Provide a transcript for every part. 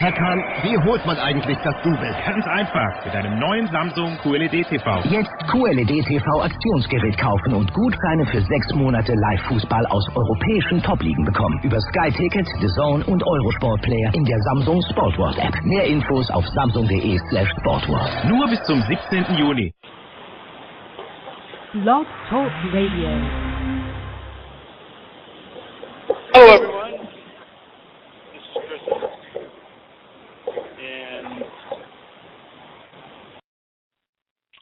Herr Kahn, wie holt man eigentlich das Double? Ganz einfach, mit einem neuen Samsung QLED-TV. Jetzt QLED-TV-Aktionsgerät kaufen und Gutscheine für 6 Monate Live-Fußball aus europäischen Top-Ligen bekommen. Über Sky-Ticket, DAZN und Eurosport-Player in der Samsung Sportworld-App. Mehr Infos auf samsung.de/sportworld. Nur bis zum 17. Juni. Blog Talk Radio. Hello, everyone. This is Chrism, and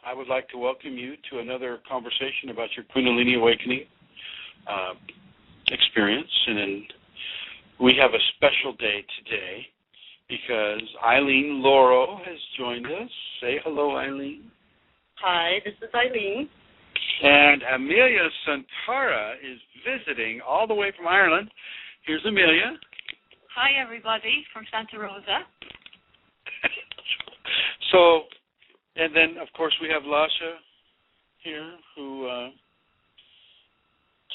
I would like to welcome you to another conversation about your Kundalini awakening experience. And we have a special day today because Eileen Lauro has joined us. Say hello, Eileen. Hi, this is Eileen. And Amelia Santara is visiting all the way from Ireland. Here's Amelia. Hi, everybody from Santa Rosa. So, and then, of course, we have Lasha here who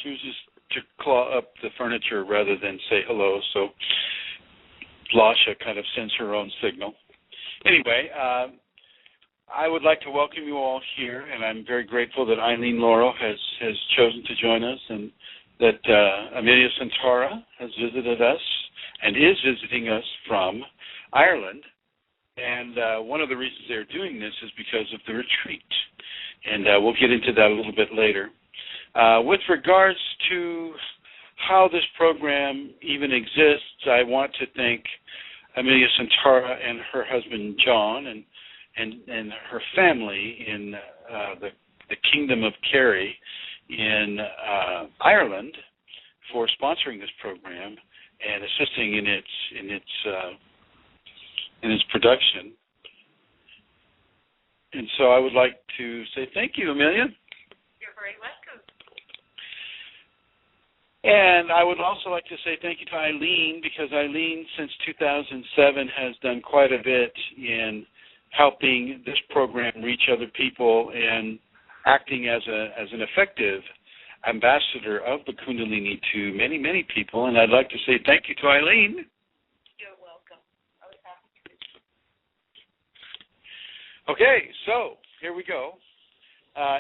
chooses to claw up the furniture rather than say hello. So Lasha kind of sends her own signal. Anyway, I would like to welcome you all here, and I'm very grateful that Eileen Lauro has chosen to join us, and that Amelia Santara has visited us and is visiting us from Ireland. And one of the reasons they're doing this is because of the retreat, and we'll get into that a little bit later. With regards to how this program even exists, I want to thank Amelia Santara and her husband John and her family in the Kingdom of Kerry in Ireland for sponsoring this program and assisting in its production. And so I would like to say thank you, Amelia. You're very welcome. And I would also like to say thank you to Eileen, because Eileen, since 2007, has done quite a bit in helping this program reach other people and acting as an effective ambassador of the Kundalini to many, many people. And I'd like to say thank you to Eileen. You're welcome. I was happy to. Okay, so here we go.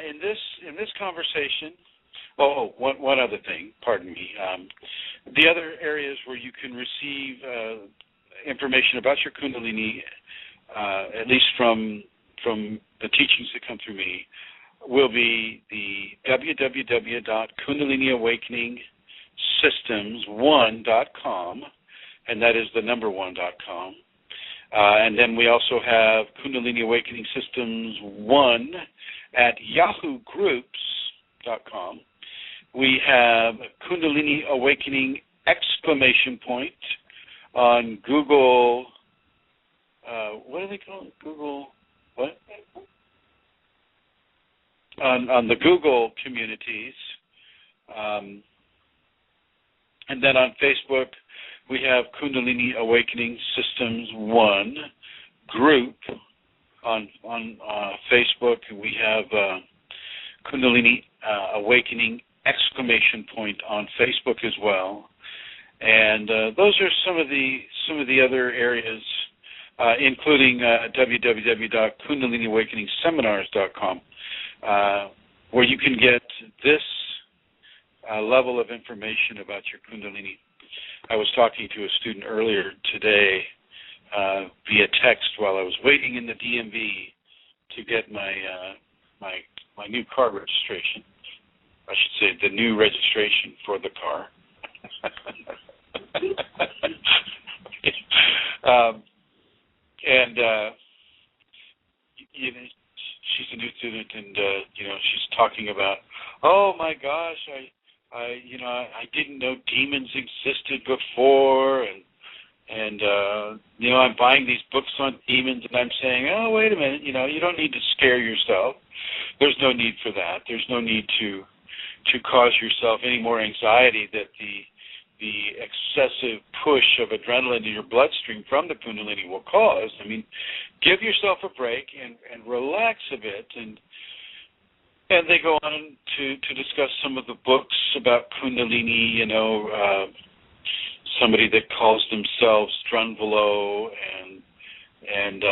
In this conversation, one other thing, pardon me. The other areas where you can receive information about your Kundalini, at least from the teachings that come through me, will be the www.kundaliniawakeningsystems1.com, and that is the number 1.com. And then we also have Kundalini Awakening Systems 1 at yahoogroups.com. We have Kundalini Awakening ! On Google. What do they call it? Google what? On the Google communities. And then on Facebook, we have Kundalini Awakening Systems 1 group. On Facebook, we have Kundalini Awakening ! On Facebook as well. And those are some of the other areas, including www.kundaliniawakeningseminars.com, where you can get this level of information about your Kundalini. I was talking to a student earlier today via text while I was waiting in the DMV to get my new car registration. I should say the new registration for the car. She's a new student, and she's talking about, oh my gosh, I didn't know demons existed before, and I'm buying these books on demons, and I'm saying, oh, wait a minute, you don't need to scare yourself. There's no need for that. There's no need to cause yourself any more anxiety that the excessive push of adrenaline in your bloodstream from the Kundalini will cause. I mean, give yourself a break and relax a bit. And they go on to discuss some of the books about Kundalini, somebody that calls themselves Drunvalo and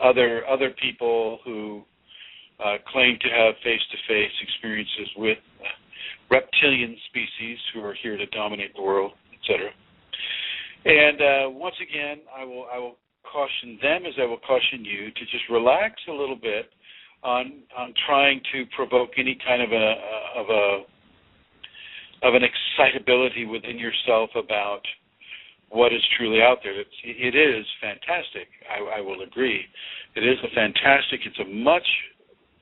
other people who claim to have face-to-face experiences with reptilian species who are here to dominate the world, etc. And once again, I will caution them, as I will caution you, to just relax a little bit on trying to provoke any kind of an excitability within yourself about what is truly out there. It is fantastic. I will agree. It is it's a much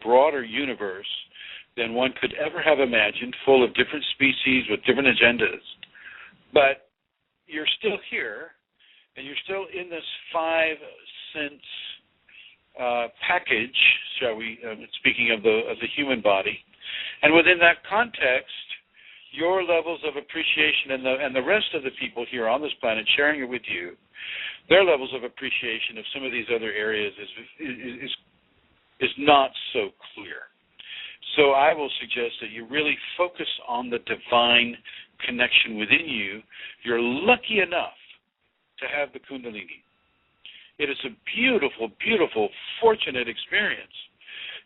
broader universe than one could ever have imagined, full of different species with different agendas. But you're still here, and you're still in this 5 sense package, shall we? Speaking of the human body, and within that context, your levels of appreciation and the rest of the people here on this planet sharing it with you, their levels of appreciation of some of these other areas is not so clear. So I will suggest that you really focus on the divine connection within you. You're lucky enough to have the Kundalini. It is a beautiful, beautiful, fortunate experience.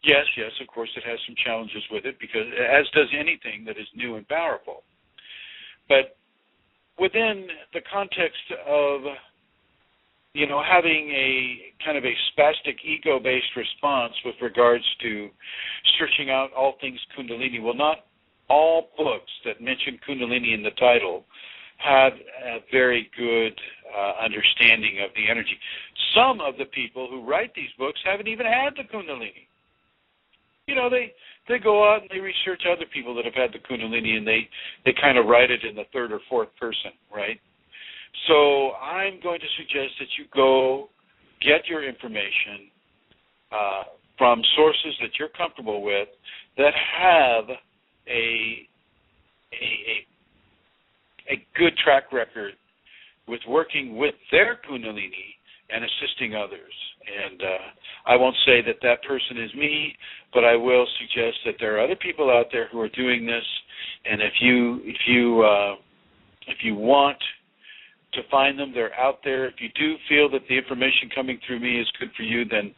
Yes, of course, it has some challenges with it, because as does anything that is new and powerful. But within the context of, having a kind of a spastic ego-based response with regards to searching out all things Kundalini, well, not all books that mention Kundalini in the title have a very good understanding of the energy. Some of the people who write these books haven't even had the Kundalini. They go out and they research other people that have had the Kundalini, and they kind of write it in the third or fourth person, right? So I'm going to suggest that you go get your information from sources that you're comfortable with that have a good track record with working with their Kundalini and assisting others. And I won't say that person is me, but I will suggest that there are other people out there who are doing this. And if you want to find them, they're out there. If you do feel that the information coming through me is good for you, then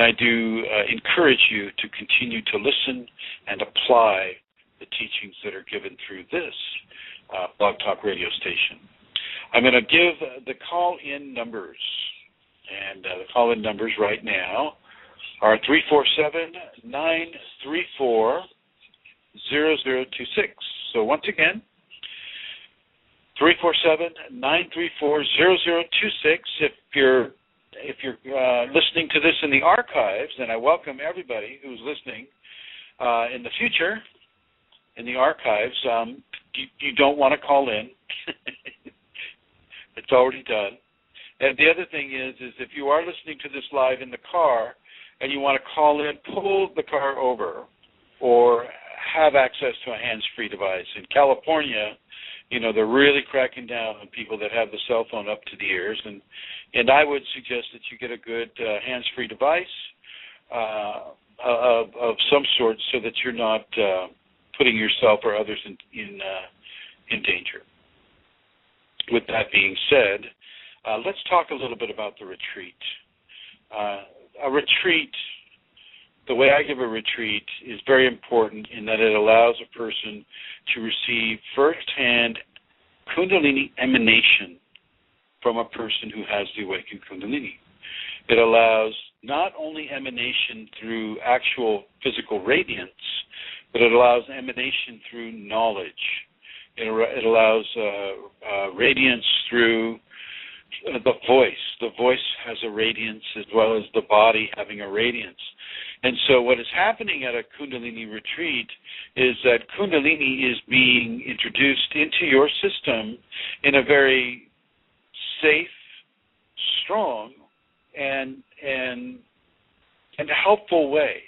I do encourage you to continue to listen and apply the teachings that are given through this Blog Talk radio station. I'm going to give the call-in numbers. And the call-in numbers right now are 347-934-0026. So once again, 347-934-0026. If you're listening to this in the archives, then I welcome everybody who's listening in the future in the archives. You don't want to call in. It's already done. And the other thing is if you are listening to this live in the car and you want to call in, pull the car over or have access to a hands-free device. In California, they're really cracking down on people that have the cell phone up to the ears. And I would suggest that you get a good hands-free device of some sort so that you're not putting yourself or others in danger. With that being said, let's talk a little bit about the retreat. A retreat, the way I give a retreat, is very important in that it allows a person to receive first-hand Kundalini emanation from a person who has the awakened Kundalini. It allows not only emanation through actual physical radiance, but it allows emanation through knowledge. It allows radiance through the voice. The voice has a radiance as well as the body having a radiance. And so what is happening at a Kundalini retreat is that Kundalini is being introduced into your system in a very safe, strong, and helpful way.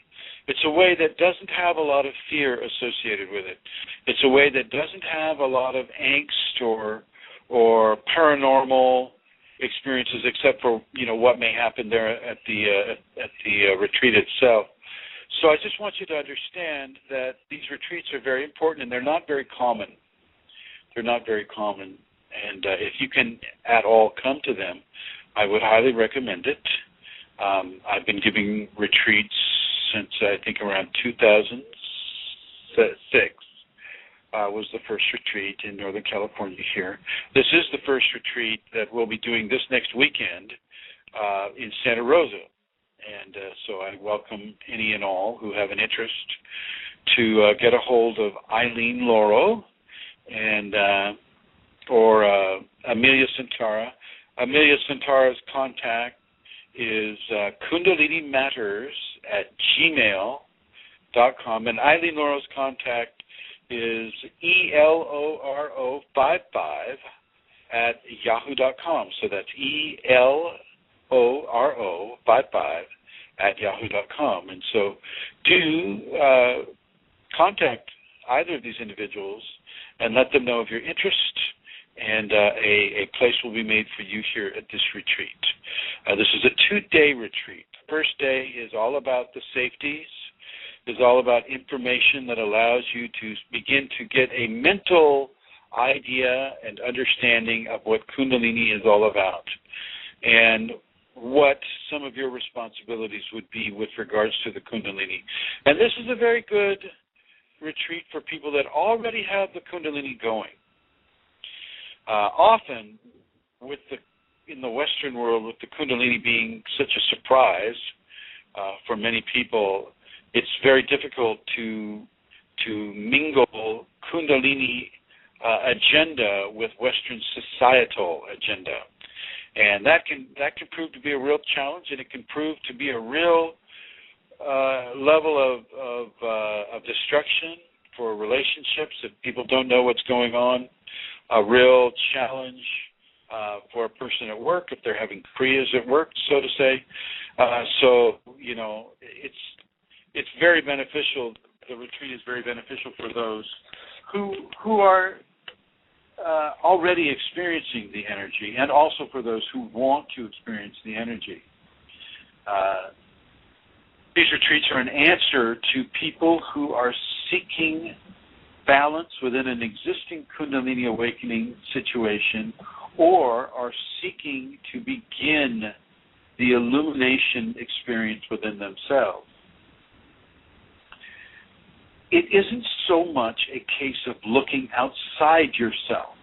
It's a way that doesn't have a lot of fear associated with it. It's a way that doesn't have a lot of angst or paranormal experiences, except for what may happen there at the retreat itself. So I just want you to understand that these retreats are very important, and they're not very common. They're not very common. And if you can at all come to them, I would highly recommend it. I've been giving retreats since I think around 2006 was the first retreat in Northern California here. This is the first retreat that we'll be doing this next weekend in Santa Rosa. And so I welcome any and all who have an interest to get a hold of Eileen Laurel and or Amelia Santara. Amelia Santara's contact is kundalinimatters@gmail.com, and Eileen Laurel's contact is ELORO55@yahoo.com. So that's ELORO55@yahoo.com. And so do contact either of these individuals and let them know of your interest, and a place will be made for you here at this retreat. This is a 2-day retreat. The first day is all about the safeties, is all about information that allows you to begin to get a mental idea and understanding of what Kundalini is all about and what some of your responsibilities would be with regards to the Kundalini. And this is a very good retreat for people that already have the Kundalini going. Often, in the Western world, with the Kundalini being such a surprise for many people, it's very difficult to mingle Kundalini agenda with Western societal agenda, and that can prove to be a real challenge, and it can prove to be a real level of destruction for relationships if people don't know what's going on. A real challenge for a person at work if they're having kriyas at work, so to say. So it's very beneficial. The retreat is very beneficial for those who are already experiencing the energy, and also for those who want to experience the energy. These retreats are an answer to people who are seeking balance within an existing Kundalini awakening situation, or are seeking to begin the illumination experience within themselves. It isn't so much a case of looking outside yourself.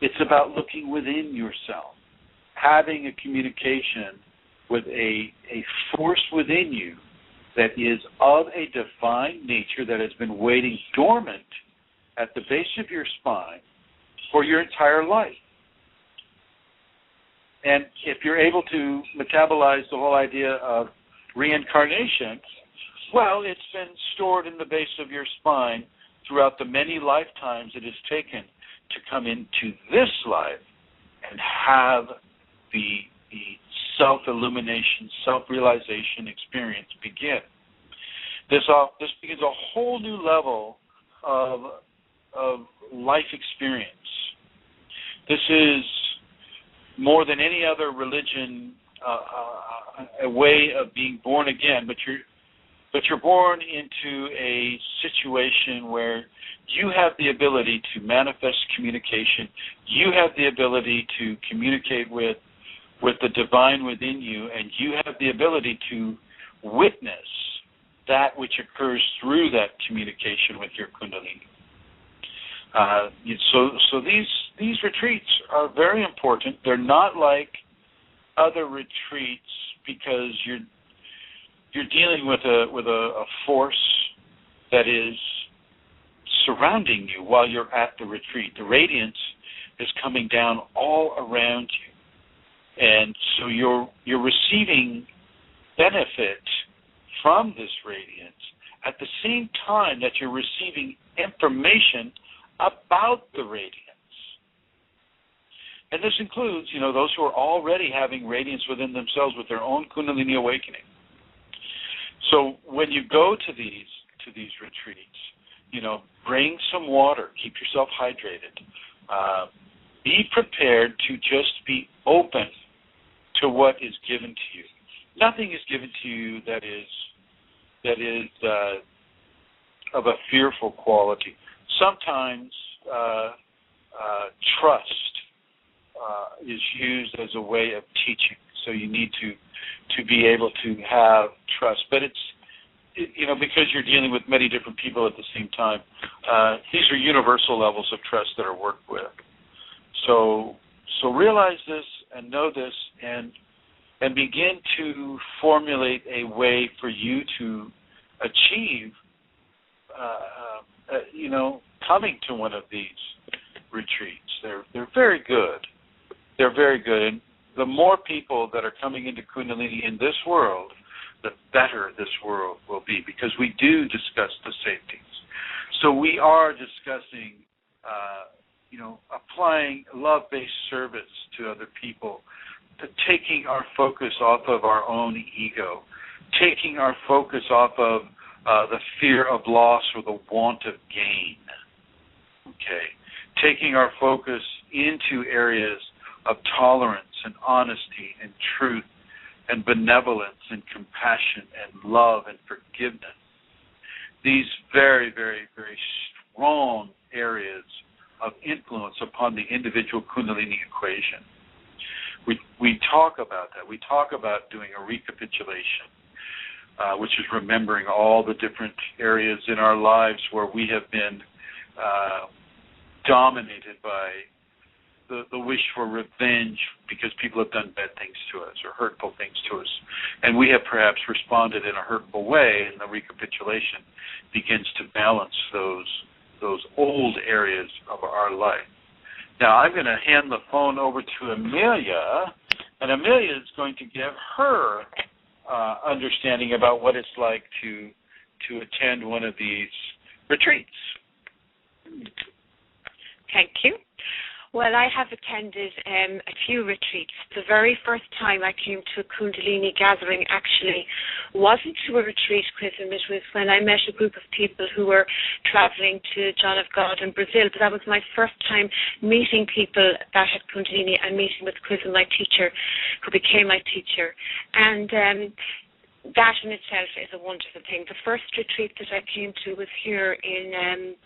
It's about looking within yourself, having a communication with a force within you that is of a divine nature that has been waiting dormant at the base of your spine for your entire life. And if you're able to metabolize the whole idea of reincarnation, well, it's been stored in the base of your spine throughout the many lifetimes it has taken to come into this life and have the self-illumination, self-realization experience begin. This begins a whole new level of life experience. This is more than any other religion a way of being born again, but you're born into a situation where you have the ability to manifest communication. You have the ability to communicate with the divine within you, and you have the ability to witness that which occurs through that communication with your Kundalini. So these retreats are very important. They're not like other retreats because you're dealing with a force that is surrounding you while you're at the retreat. The radiance is coming down all around you, and so you're receiving benefit from this radiance at the same time that you're receiving information about the radiance. And this includes, those who are already having radiance within themselves with their own Kundalini awakening. So when you go to these retreats, bring some water, keep yourself hydrated. Be prepared to just be open to what is given to you. Nothing is given to you that is of a fearful quality. Sometimes trust is used as a way of teaching. So you need to be able to have trust. But because you're dealing with many different people at the same time, these are universal levels of trust that are worked with. So realize this and know this and begin to formulate a way for you to achieve, coming to one of these retreats. They're very good. They're very good. And the more people that are coming into Kundalini in this world, the better this world will be, because we do discuss the safeties. So we are discussing, applying love-based service to other people, taking our focus off of our own ego, taking our focus off of the fear of loss or the want of gain, taking our focus into areas of tolerance and honesty and truth and benevolence and compassion and love and forgiveness. These very, very, very strong areas of influence upon the individual Kundalini equation. We talk about that. We talk about doing a recapitulation, which is remembering all the different areas in our lives where we have been dominated by the wish for revenge because people have done bad things to us or hurtful things to us. And we have perhaps responded in a hurtful way, and the recapitulation begins to balance those old areas of our life. Now, I'm going to hand the phone over to Amelia, and Amelia is going to give her understanding about what it's like to attend one of these retreats. Thank you. Well, I have attended a few retreats. The very first time I came to a Kundalini gathering actually wasn't to a retreat, Chrism. It was when I met a group of people who were traveling to John of God in Brazil. But that was my first time meeting people that had Kundalini and meeting with Chrism, my teacher, who became my teacher. And that in itself is a wonderful thing. The first retreat that I came to was here in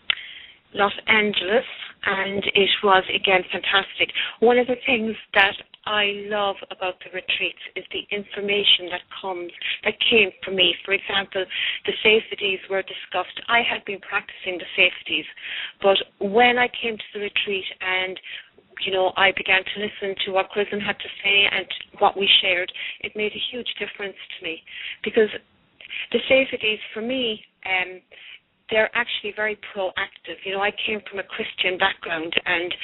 Los Angeles, and it was, again, fantastic. One of the things that I love about the retreats is the information that came from me. For example, the safeties were discussed. I had been practicing the safeties, but when I came to the retreat and I began to listen to what Chrism had to say and what we shared, it made a huge difference to me, because the safeties for me, they're actually very proactive. I came from a Christian background, and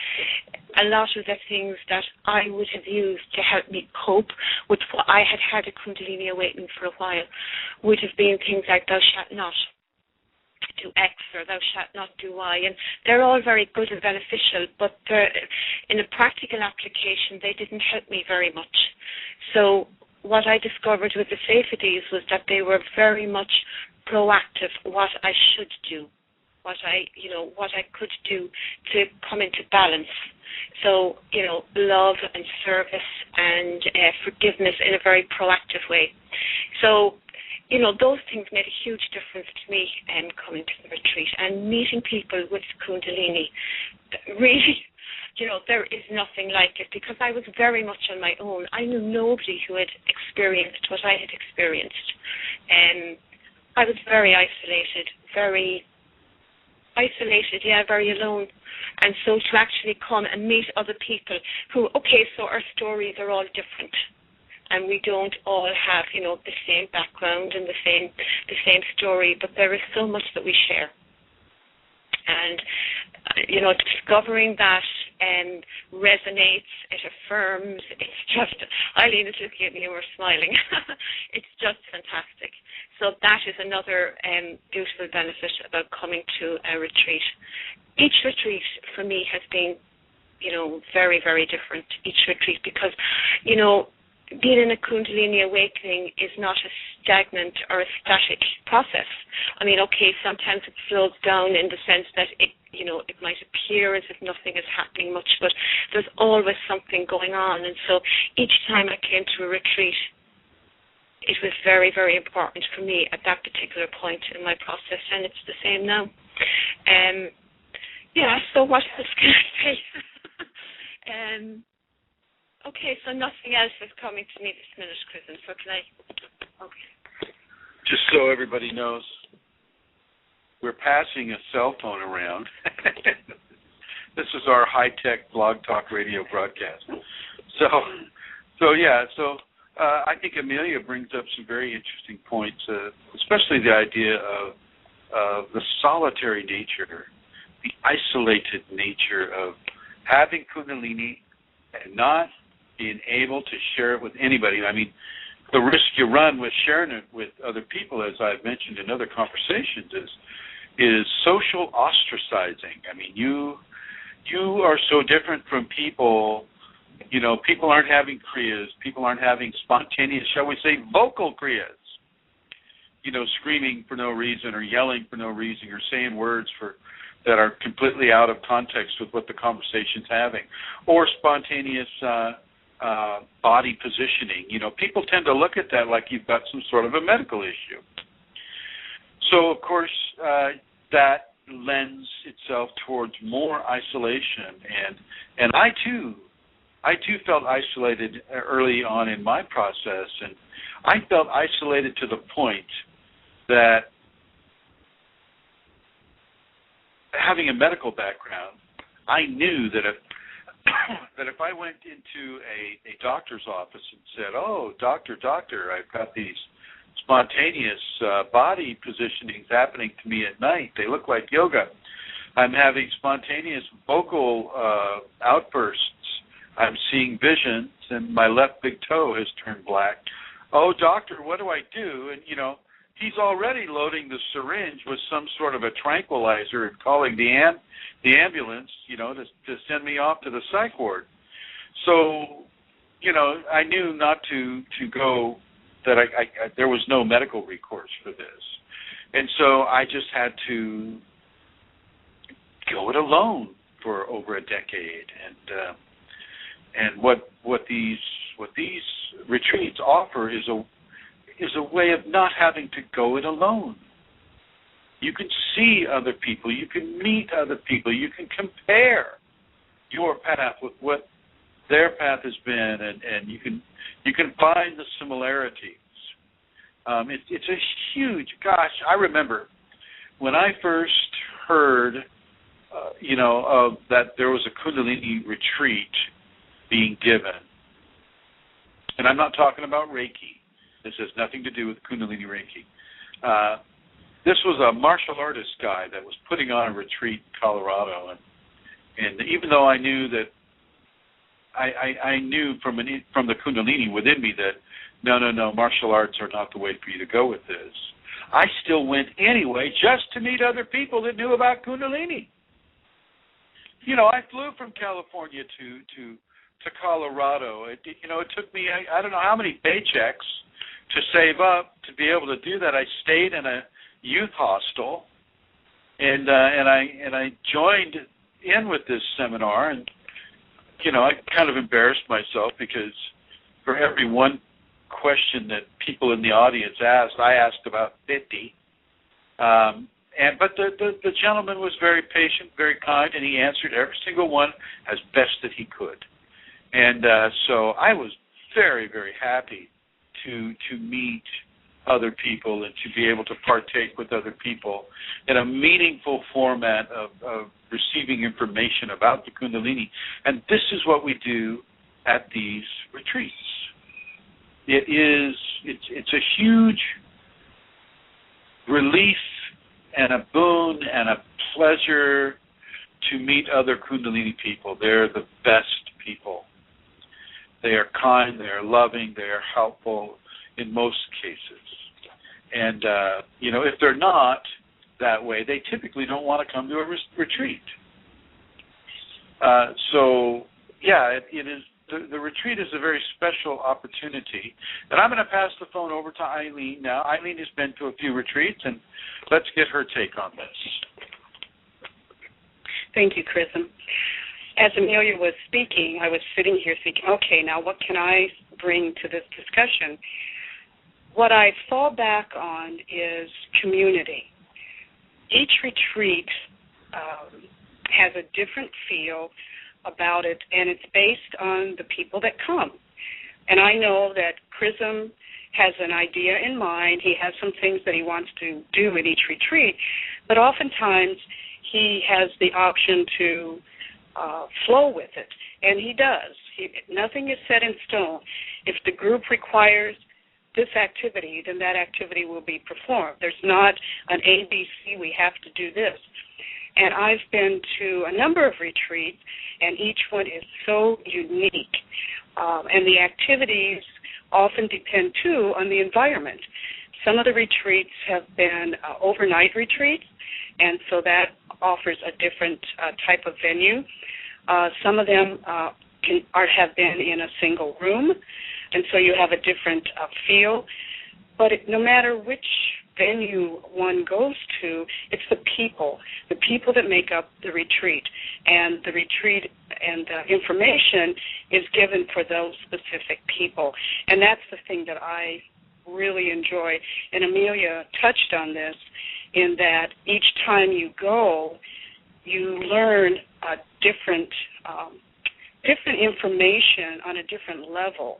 a lot of the things that I would have used to help me cope with what I had had a Kundalini awakening for a while would have been things like thou shalt not do X or thou shalt not do Y. And they're all very good and beneficial, but in a practical application, they didn't help me very much. So what I discovered with the safeties was that they were very much proactive, what I should do, what I could do to come into balance. So, love and service and forgiveness in a very proactive way. So, those things made a huge difference to me coming to the retreat and meeting people with Kundalini. Really, there is nothing like it, because I was very much on my own. I knew nobody who had experienced what I had experienced. I was very isolated, very alone. And so to actually come and meet other people who, so our stories are all different, and we don't all have, the same background and the same story, but there is so much that we share. And, discovering that resonates, it affirms, it's just, Eileen is looking at me and we're smiling. It's just fantastic. So that is another beautiful benefit about coming to a retreat. Each retreat for me has been, very, very different, each retreat, because, being in a Kundalini awakening is not a stagnant or a static process. I mean, sometimes it slows down in the sense that it might appear as if nothing is happening much, but there's always something going on. And so each time I came to a retreat, it was very, very important for me at that particular point in my process, and it's the same now. Yeah, so what else can I say? Okay, so nothing else is coming to me this minute, Chrism. So can I? Okay. Just so everybody knows, we're passing a cell phone around. This is our high-tech blog talk radio broadcast. So I think Amelia brings up some very interesting points, especially the idea of the solitary nature, the isolated nature of having Kundalini and not being able to share it with anybody. I mean, the risk you run with sharing it with other people, as I've mentioned in other conversations, is social ostracizing. I mean, you are so different from people. You know, people aren't having kriyas. People aren't having spontaneous, shall we say, vocal kriyas. You know, screaming for no reason or yelling for no reason or saying words that are completely out of context with what the conversation's having, or spontaneous body positioning. You know, people tend to look at that like you've got some sort of a medical issue. So, of course, that lends itself towards more isolation. And I too felt isolated early on in my process, and I felt isolated to the point that, having a medical background, I knew that if I went into a doctor's office and said, "Oh, doctor, I've got these spontaneous body positionings happening to me at night. They look like yoga. I'm having spontaneous vocal outbursts. I'm seeing visions, and my left big toe has turned black. Oh, doctor, what do I do?" And, you know, he's already loading the syringe with some sort of a tranquilizer and calling the ambulance, you know, to send me off to the psych ward. So, you know, I knew not to go, that there was no medical recourse for this. And so I just had to go it alone for over a decade. And what these retreats offer is a way of not having to go it alone. You can see other people, you can meet other people, you can compare your path with what their path has been, and you can find the similarities. It's a huge, I remember when I first heard, of that there was a Kundalini retreat being given, and I'm not talking about Reiki. This has nothing to do with Kundalini Reiki. This was a martial artist guy that was putting on a retreat in Colorado, and even though I knew that, I knew from the Kundalini within me that no, martial arts are not the way for you to go with this, I still went anyway just to meet other people that knew about Kundalini. You know, I flew from California to Colorado. It took me I don't know how many paychecks to save up to be able to do that. I stayed in a youth hostel, and I joined in with this seminar, and I kind of embarrassed myself because for every one question that people in the audience asked, I asked about 50. But the gentleman was very patient, very kind, and he answered every single one as best that he could. And so I was very, very happy to meet other people and to be able to partake with other people in a meaningful format of receiving information about the Kundalini. And this is what we do at these retreats. It's a huge relief and a boon and a pleasure to meet other Kundalini people. They're the best people. They are kind, they are loving, they are helpful in most cases. And, if they're not that way, they typically don't want to come to a retreat. It is. The retreat is a very special opportunity. And I'm going to pass the phone over to Eileen now. Eileen has been to a few retreats, and let's get her take on this. Thank you, Chrism. As Amelia was speaking, I was sitting here thinking, okay, now what can I bring to this discussion? What I fall back on is community. Each retreat has a different feel about it, and it's based on the people that come. And I know that Chrism has an idea in mind. He has some things that he wants to do at each retreat, but oftentimes he has the option to flow with it, and he does. Nothing is set in stone. If the group requires this activity, then that activity will be performed. There's not an ABC, we have to do this. And I've been to a number of retreats, and each one is so unique. And the activities often depend, too, on the environment. Some of the retreats have been overnight retreats, and so that offers a different type of venue. Some of them have been in a single room, and so you have a different feel. But no matter which venue one goes to, it's the people that make up the retreat. And the retreat and the information is given for those specific people. And that's the thing that I really enjoy. And Amelia touched on this in that each time you go, you learn a different information on a different level.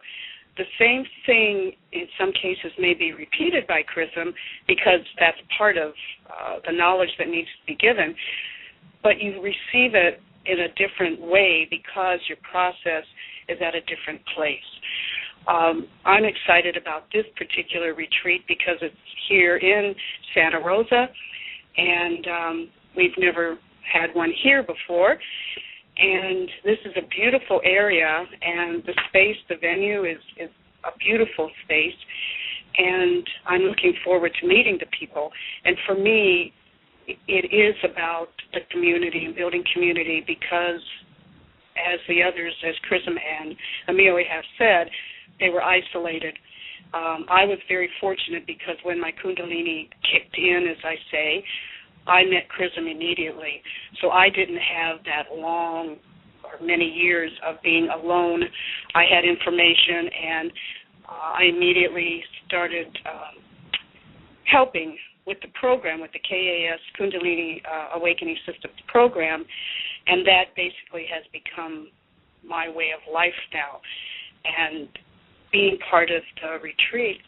The same thing in some cases may be repeated by Chrism because that's part of the knowledge that needs to be given, but you receive it in a different way because your process is at a different place. I'm excited about this particular retreat because it's here in Santa Rosa, and we've never had one here before. And this is a beautiful area, and the space, the venue is a beautiful space, and I'm looking forward to meeting the people. And for me, it is about the community and building community because, as the others, as Chrism and Amelia have said, they were isolated. I was very fortunate because when my Kundalini kicked in, as I say, I met Chrism immediately. So I didn't have that long or many years of being alone. I had information, and I immediately started helping with the program, with the KAS Kundalini Awakening Systems program, and that basically has become my way of life now. And being part of the retreats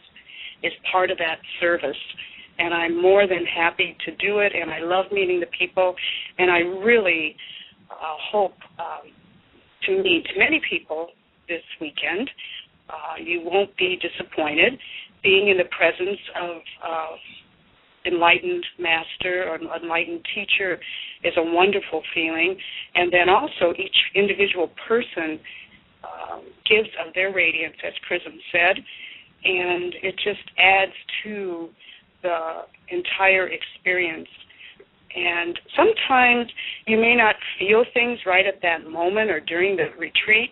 is part of that service. And I'm more than happy to do it, and I love meeting the people, and I really hope to meet many people this weekend. You won't be disappointed. Being in the presence of enlightened master or enlightened teacher is a wonderful feeling, and then also each individual person gives of their radiance, as Chrism said, and it just adds to the entire experience. And sometimes you may not feel things right at that moment or during the retreat,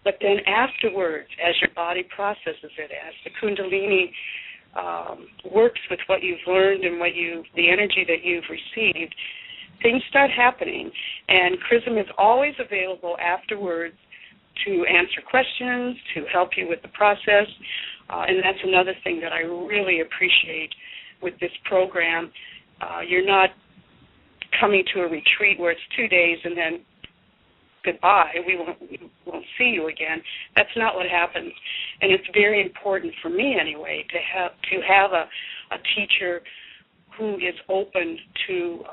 but then afterwards, as your body processes it, as the Kundalini works with what you've learned and the energy that you've received, things start happening. And Chrism is always available afterwards to answer questions, to help you with the process. And that's another thing that I really appreciate with this program. You're not coming to a retreat where it's 2 days and then goodbye, we won't see you again. That's not what happens. And it's very important for me anyway to have a teacher who is open to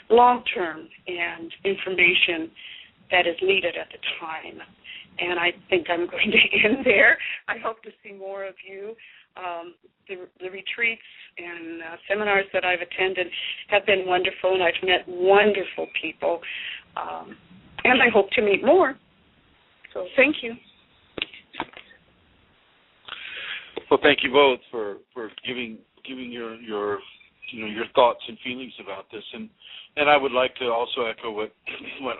long-term and information that is needed at the time. And I think I'm going to end there. I hope to see more of you. The retreats and seminars that I've attended have been wonderful, and I've met wonderful people. And I hope to meet more. So thank you. Well, thank you both for giving your thoughts and feelings about this, and I would like to also echo what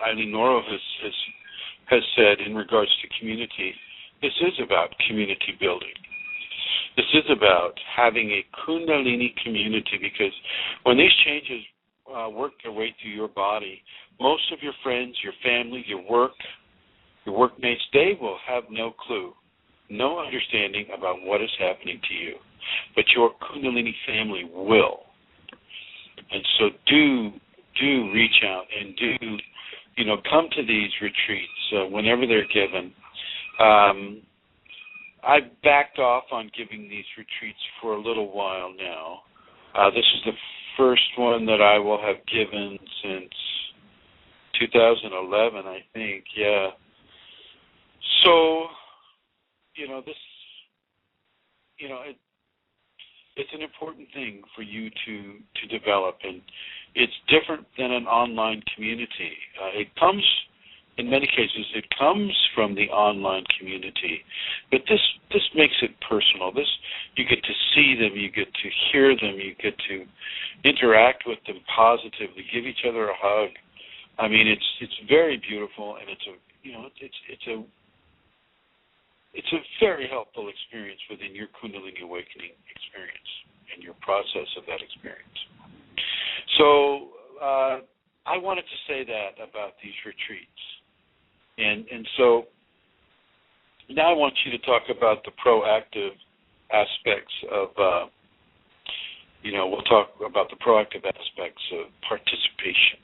Eileen Noro has said in regards to community. This is about community building. This is about having a Kundalini community, because when these changes work their way through your body, most of your friends, your family, your workmates, they will have no clue, no understanding about what is happening to you. But your Kundalini family will. And so do do reach out and do, come to these retreats whenever they're given. I've backed off on giving these retreats for a little while now. This is the first one that I will have given since 2011, I think. Yeah. So, it's an important thing for you to develop, and it's different than an online community. In many cases, it comes from the online community, but this makes it personal. You get to see them, you get to hear them, you get to interact with them positively, give each other a hug. I mean, it's very beautiful, and it's a very helpful experience within your Kundalini awakening experience and your process of that experience. So I wanted to say that about these retreats. And so now I want you to talk about the proactive aspects of, we'll talk about the proactive aspects of participation.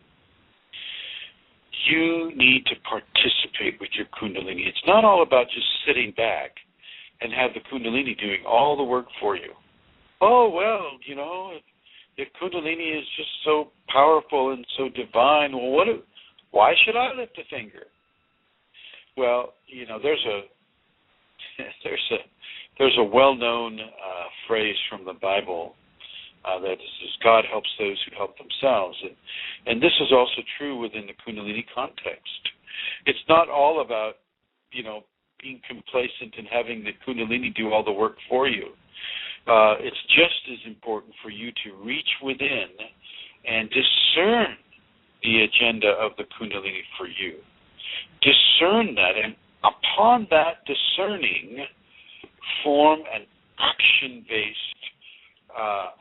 You need to participate with your Kundalini. It's not all about just sitting back and have the Kundalini doing all the work for you. Oh, well, if Kundalini is just so powerful and so divine, well, why should I lift a finger? Well, there's a well-known phrase from the Bible that is, God helps those who help themselves. And this is also true within the Kundalini context. It's not all about, being complacent and having the Kundalini do all the work for you. It's just as important for you to reach within and discern the agenda of the Kundalini for you. Discern that, and upon that discerning, form an action-based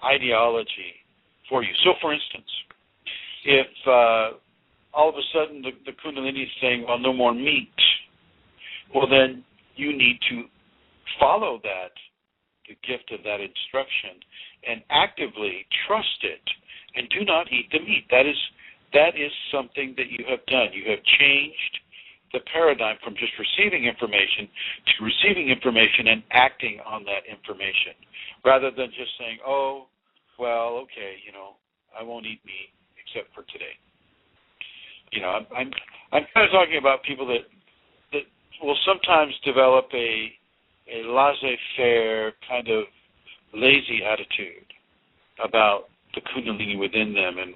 ideology for you. So, for instance, if all of a sudden the Kundalini is saying, well, no more meat, well, then you need to follow that, the gift of that instruction, and actively trust it, and do not eat the meat. That is something that you have done. You have changed the paradigm from just receiving information to receiving information and acting on that information, rather than just saying, oh, well, okay, I won't eat meat except for today. I'm kind of talking about people that will sometimes develop a laissez-faire kind of lazy attitude about the Kundalini within them and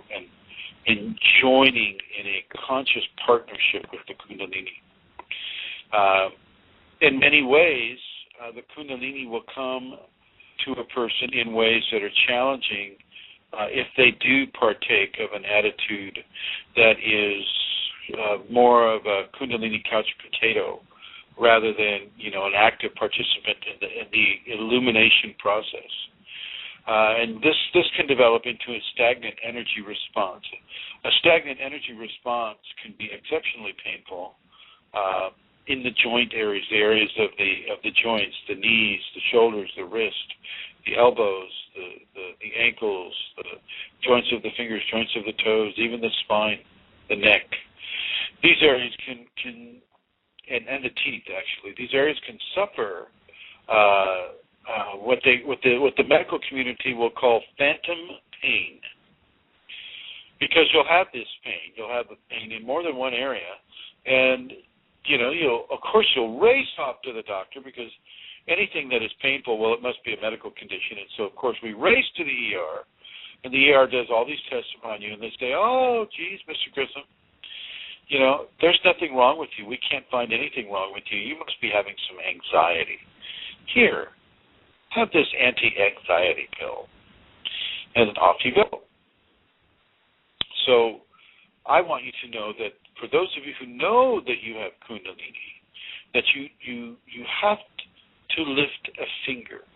joining in a conscious partnership with the Kundalini. In many ways, the Kundalini will come to a person in ways that are challenging if they do partake of an attitude that is more of a Kundalini couch potato rather than, an active participant in the illumination process. And this can develop into a stagnant energy response. A stagnant energy response can be exceptionally painful in the joint areas, the areas of the joints, the knees, the shoulders, the wrist, the elbows, the ankles, the joints of the fingers, joints of the toes, even the spine, the neck. These areas can and the teeth, actually. These areas can suffer what the medical community will call phantom pain, because you'll have this pain. You'll have the pain in more than one area, and you'll race off to the doctor, because anything that is painful, well, it must be a medical condition, and so of course we race to the ER, and the ER does all these tests upon you, and they say, oh, geez, Mr. Chrism, there's nothing wrong with you. We can't find anything wrong with you. You must be having some anxiety. Here, have this anti-anxiety pill, and off you go. So I want you to know that for those of you who know that you have Kundalini, that you have to lift a finger.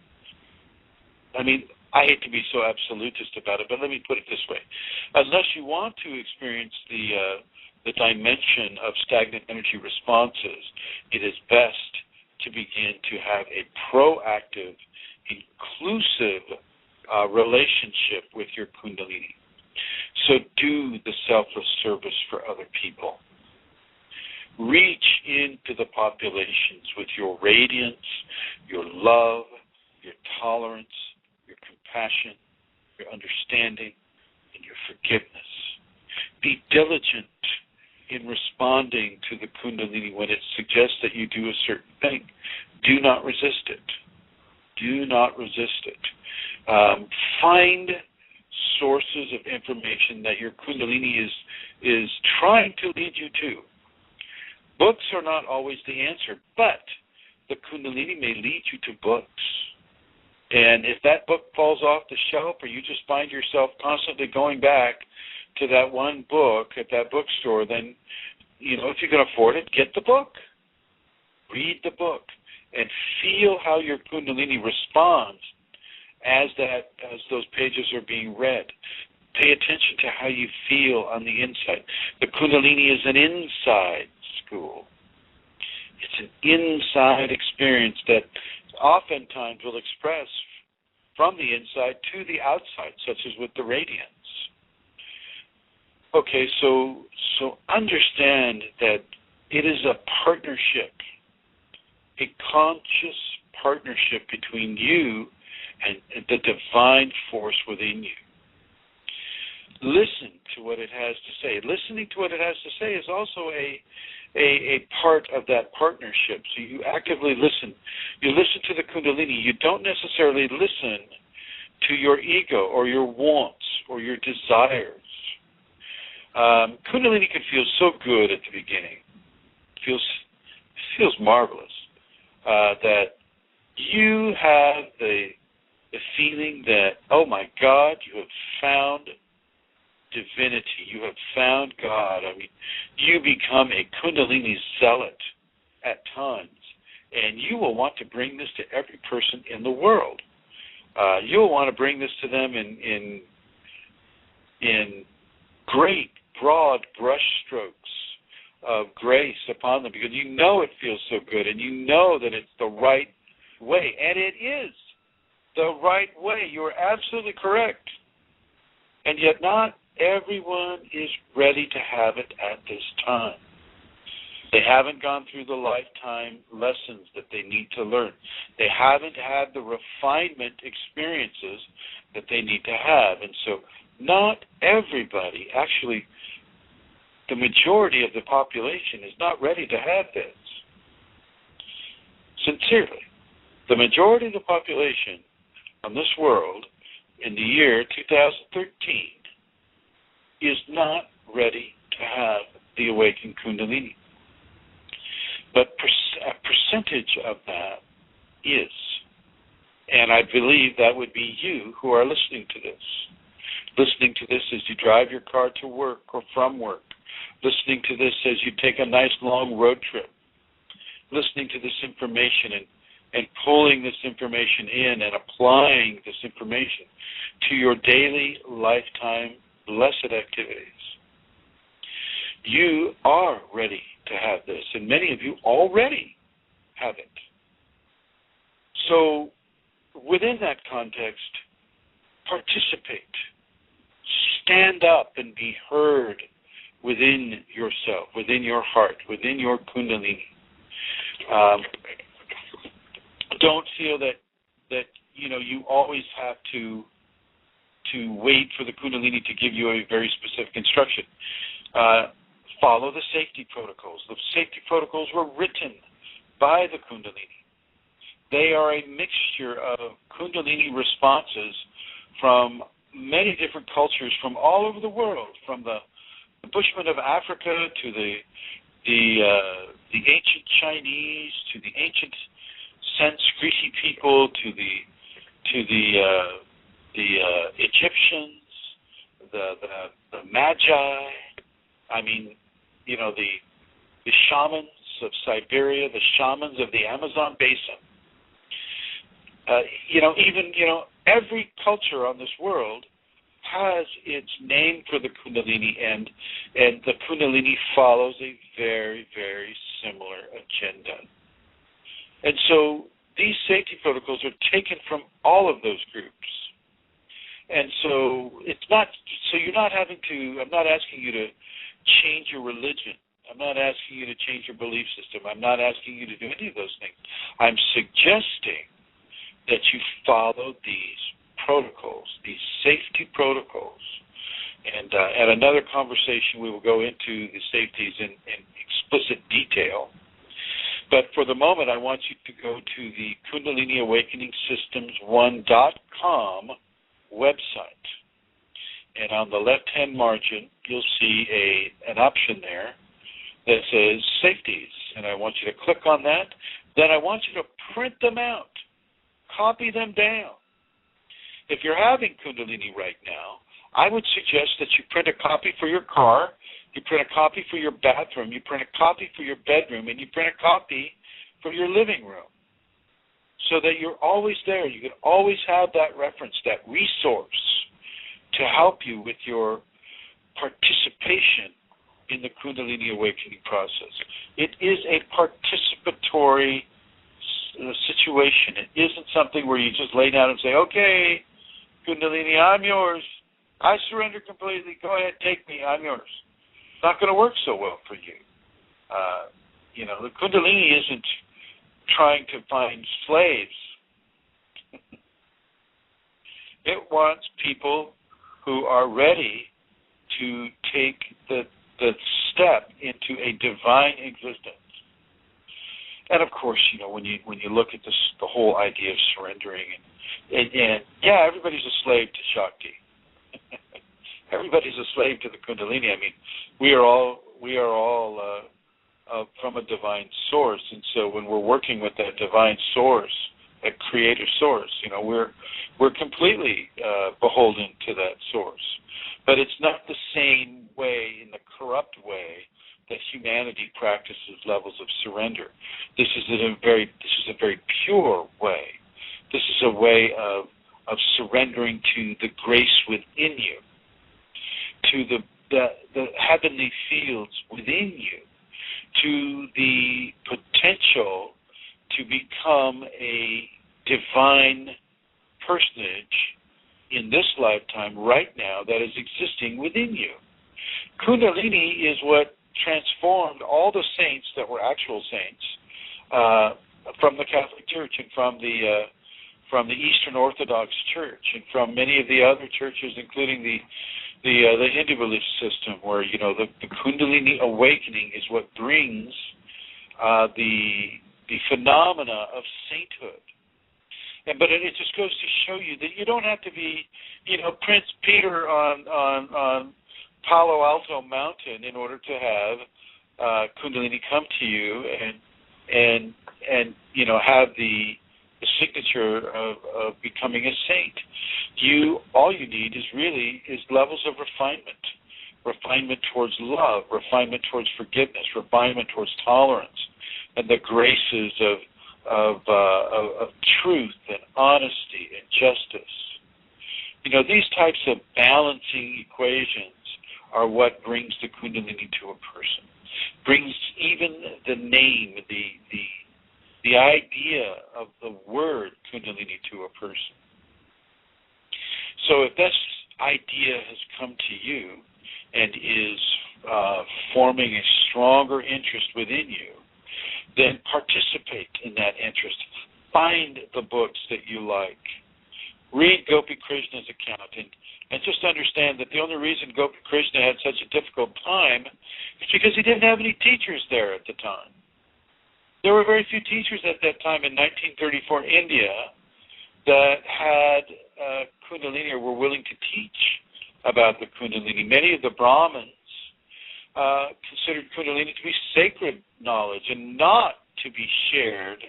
I mean, I hate to be so absolutist about it, but let me put it this way. Unless you want to experience the dimension of stagnant energy responses, it is best to begin to have a proactive, inclusive relationship with your Kundalini. So do the selfless service for other people. Reach into the populations with your radiance, your love, your tolerance, your compassion, your understanding, and your forgiveness. Be diligent in responding to the Kundalini when it suggests that you do a certain thing. Do not resist it. Do not resist it. Find sources of information that your Kundalini is trying to lead you to. Books are not always the answer, but the Kundalini may lead you to books. And if that book falls off the shelf, or you just find yourself constantly going back to that one book at that bookstore, then, if you can afford it, get the book. Read the book and feel how your Kundalini responds as those pages are being read. Pay attention to how you feel on the inside. The Kundalini is an inside school. It's an inside experience that oftentimes will express from the inside to the outside, such as with the radiance. Okay, so understand that it is a partnership, a conscious partnership between you and the divine force within you. Listen to what it has to say. Listening to what it has to say is also a part of that partnership. So you actively listen. You listen to the Kundalini. You don't necessarily listen to your ego or your wants or your desires. Kundalini can feel so good at the beginning. It feels marvelous that you have the feeling that, oh my God, you have found divinity. You have found God. I mean, you become a Kundalini zealot at times, and you will want to bring this to every person in the world. You will want to bring this to them in great, broad brush strokes of grace upon them, because you know it feels so good, and you know that it's the right way, and it is the right way. You are absolutely correct. And yet not everyone is ready to have it at this time. They haven't gone through the lifetime lessons that they need to learn. They haven't had the refinement experiences that they need to have. And so not everybody, actually the majority of the population is not ready to have this. Sincerely, the majority of the population on this world in the year 2013 is not ready to have the awakened Kundalini. But a percentage of that is. And I believe that would be you who are listening to this. Listening to this as you drive your car to work or from work. Listening to this as you take a nice long road trip. Listening to this information and pulling this information in and applying this information to your daily lifetime blessed activities. You are ready to have this, and many of you already have it. So within that context, participate. Stand up and be heard within yourself, within your heart, within your Kundalini. Don't feel that you always have to wait for the Kundalini to give you a very specific instruction. Follow the safety protocols. The safety protocols were written by the Kundalini. They are a mixture of Kundalini responses from many different cultures from all over the world, from the Bushmen of Africa to the ancient Chinese, to the ancient Sanskriti people, to the Egyptians, the Magi. I mean, the shamans of Siberia, the shamans of the Amazon basin. Every culture on this world has its name for the Kundalini, and the Kundalini follows a very, very similar agenda. And so these safety protocols are taken from all of those groups. And so it's not, so I'm not asking you to change your religion. I'm not asking you to change your belief system. I'm not asking you to do any of those things. I'm suggesting that you follow these protocols, these safety protocols. And at another conversation, we will go into the safeties in explicit detail. But for the moment, I want you to go to the Kundalini Awakening Systems1.com website. And on the left-hand margin, you'll see an option there that says safeties. And I want you to click on that. Then I want you to print them out. Copy them down. If you're having Kundalini right now, I would suggest that you print a copy for your car, you print a copy for your bathroom, you print a copy for your bedroom, and you print a copy for your living room so that you're always there. You can always have that reference, that resource to help you with your participation in the Kundalini awakening process. It is a participatory situation. It isn't something where you just lay down and say, okay, Kundalini, I'm yours. I surrender completely. Go ahead, take me. I'm yours. It's not going to work so well for you. The Kundalini isn't trying to find slaves. It wants people who are ready to take the step into a divine existence. And of course, when you look at the whole idea of surrendering, and everybody's a slave to Shakti. Everybody's a slave to the Kundalini. I mean, we are all from a divine source, and so when we're working with that divine source, that creator source, we're completely beholden to that source. But it's not the same way, in the corrupt way, that humanity practices levels of surrender. This is a very pure way. This is a way of surrendering to the grace within you, to the heavenly fields within you, to the potential to become a divine personage in this lifetime right now that is existing within you. Kundalini is what transformed all the saints that were actual saints from the Catholic Church and from the Eastern Orthodox Church and from many of the other churches, including the Hindu belief system, where the Kundalini awakening is what brings the phenomena of sainthood. But it just goes to show you that you don't have to be, Prince Peter on Palo Alto Mountain in order to have Kundalini come to you and have the signature of becoming a saint. All you need is levels of refinement towards love, refinement towards forgiveness, refinement towards tolerance, and the graces of truth and honesty and justice. These types of balancing equations are what brings the Kundalini to a person, brings even the name, the idea of the word Kundalini to a person. So if this idea has come to you and is forming a stronger interest within you, then participate in that interest. Find the books that you like. Read Gopi Krishna's account and just understand that the only reason Gopi Krishna had such a difficult time is because he didn't have any teachers there at the time. There were very few teachers at that time in 1934 India that had Kundalini or were willing to teach about the Kundalini. Many of the Brahmins considered Kundalini to be sacred knowledge and not to be shared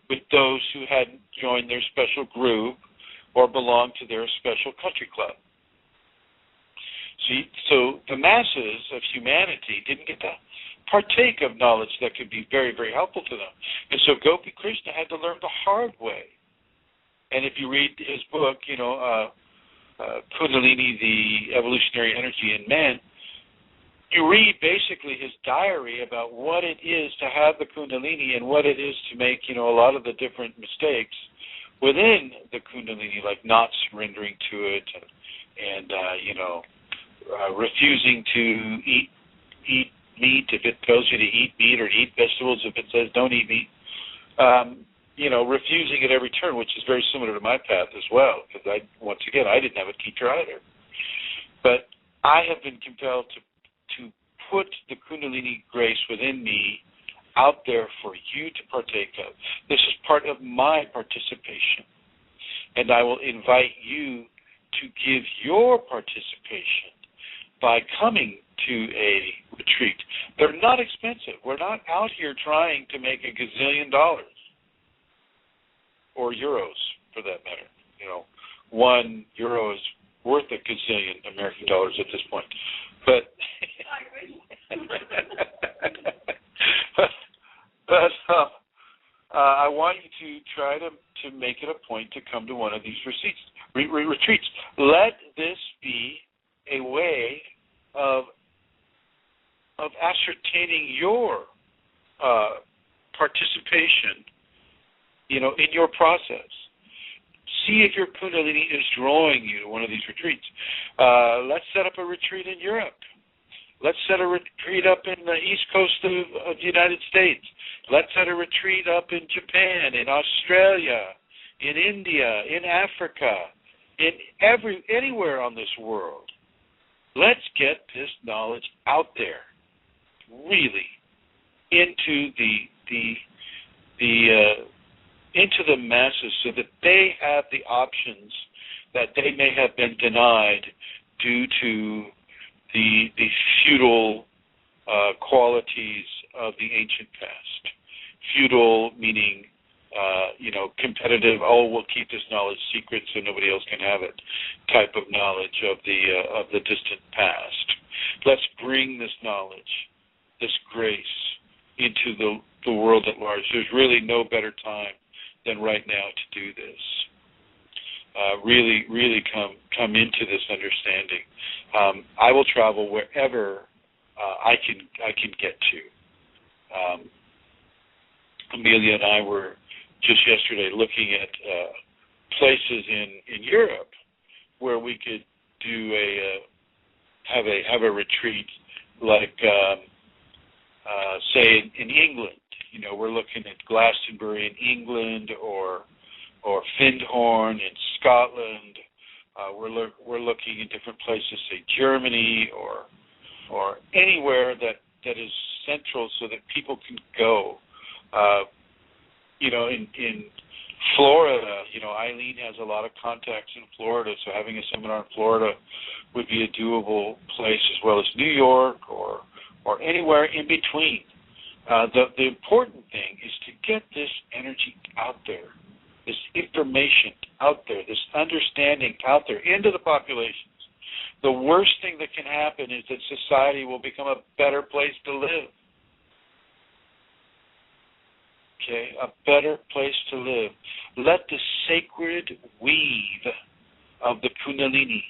with those who hadn't joined their special group or belonged to their special country club. See, so the masses of humanity didn't get to partake of knowledge that could be very, very helpful to them. And so Gopi Krishna had to learn the hard way. And if you read his book, Kundalini, the Evolutionary Energy in Men, you read basically his diary about what it is to have the Kundalini and what it is to make, a lot of the different mistakes within the Kundalini, like not surrendering to it and refusing to eat meat if it tells you to eat meat, or eat vegetables if it says don't eat meat. Refusing at every turn, which is very similar to my path as well, because I didn't have a teacher either. But I have been compelled to put the Kundalini grace within me out there for you to partake of. This is part of my participation. And I will invite you to give your participation by coming to a retreat. They're not expensive. We're not out here trying to make $1 gazillion, or euros for that matter. €1 is worth $1 gazillion American dollars at this point. But I want you to try to make it a point to come to one of these retreats. Let this be a way of ascertaining your participation, in your process. See if your Kundalini is drawing you to one of these retreats. Let's set up a retreat in Europe. Let's set a retreat up in the East Coast of the United States. Let's set a retreat up in Japan, in Australia, in India, in Africa, in anywhere on this world. Let's get this knowledge out there, really, into into the masses, so that they have the options that they may have been denied due to the feudal qualities of the ancient past. Feudal meaning, competitive. We'll keep this knowledge secret so nobody else can have it. Type of knowledge of the distant past. Let's bring this knowledge, this grace, into the world at large. There's really no better time than right now to do this. Really come into this understanding. I will travel wherever I can get to. Amelia and I were just yesterday looking at places in Europe where we could do have a retreat, like say in England. We're looking at Glastonbury in England, or Findhorn in Scotland. We're looking in different places, say Germany, or anywhere that is central, so that people can go. In Florida, Eileen has a lot of contacts in Florida, so having a seminar in Florida would be a doable place, as well as New York or anywhere in between. The important thing is to get this energy out there, this information out there, this understanding out there into the populations. The worst thing that can happen is that society will become a better place to live. Okay, a better place to live. Let the sacred weave of the Kundalini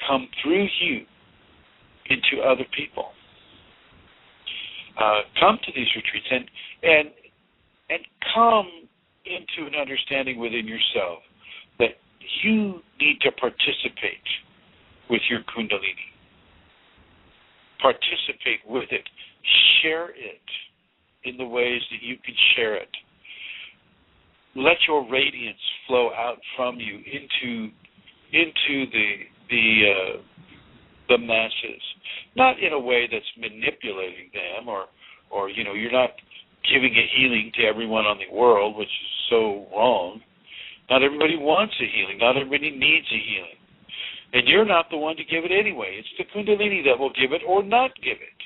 come through you into other people. Come to these retreats and come into an understanding within yourself that you need to participate with your Kundalini. Participate with it. Share it in the ways that you can share it. Let your radiance flow out from you into the masses. Not in a way that's manipulating them, or you're not giving a healing to everyone on the world, which is so wrong. Not everybody wants a healing. Not everybody needs a healing. And you're not the one to give it anyway. It's the Kundalini that will give it or not give it.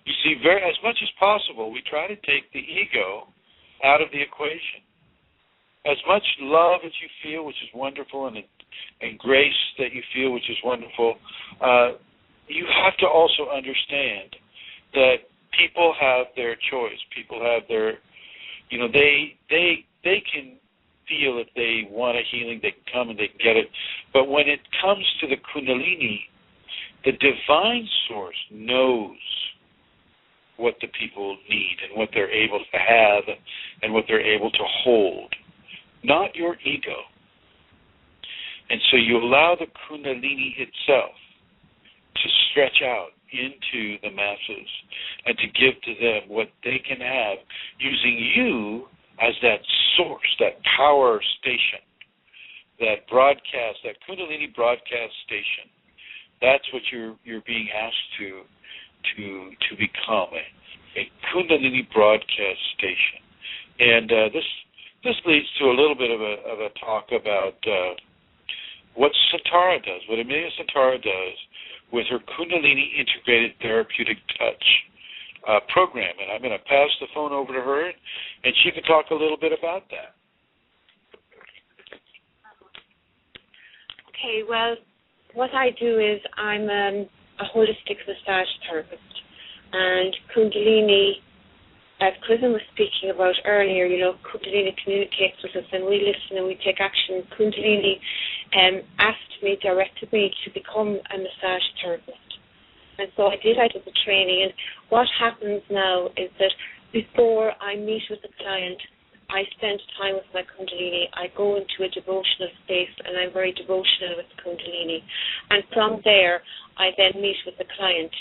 You see, as much as possible, we try to take the ego out of the equation. As much love as you feel, which is wonderful, and grace that you feel, which is wonderful, you have to also understand that people have their choice. People have their, they can feel if they want a healing, they can come and they can get it. But when it comes to the Kundalini, the divine source knows what the people need and what they're able to have and what they're able to hold, not your ego. And so you allow the Kundalini itself stretch out into the masses and to give to them what they can have using you as that source, that power station, that broadcast, that Kundalini broadcast station. That's what you're being asked to become, a Kundalini broadcast station. And this leads to a little bit of a talk about what Santara does, what Amelia Santara does with her Kundalini Integrated Therapeutic Touch program. And I'm going to pass the phone over to her, and she can talk a little bit about that. Okay, well, what I do is I'm a holistic massage therapist, and Kundalini, as Chrism was speaking about earlier, Kundalini communicates with us and we listen and we take action. Kundalini directed me to become a massage therapist. And so I did the training, and what happens now is that before I meet with the client, I spend time with my Kundalini. I go into a devotional space, and I'm very devotional with Kundalini. And from there, I then meet with the client.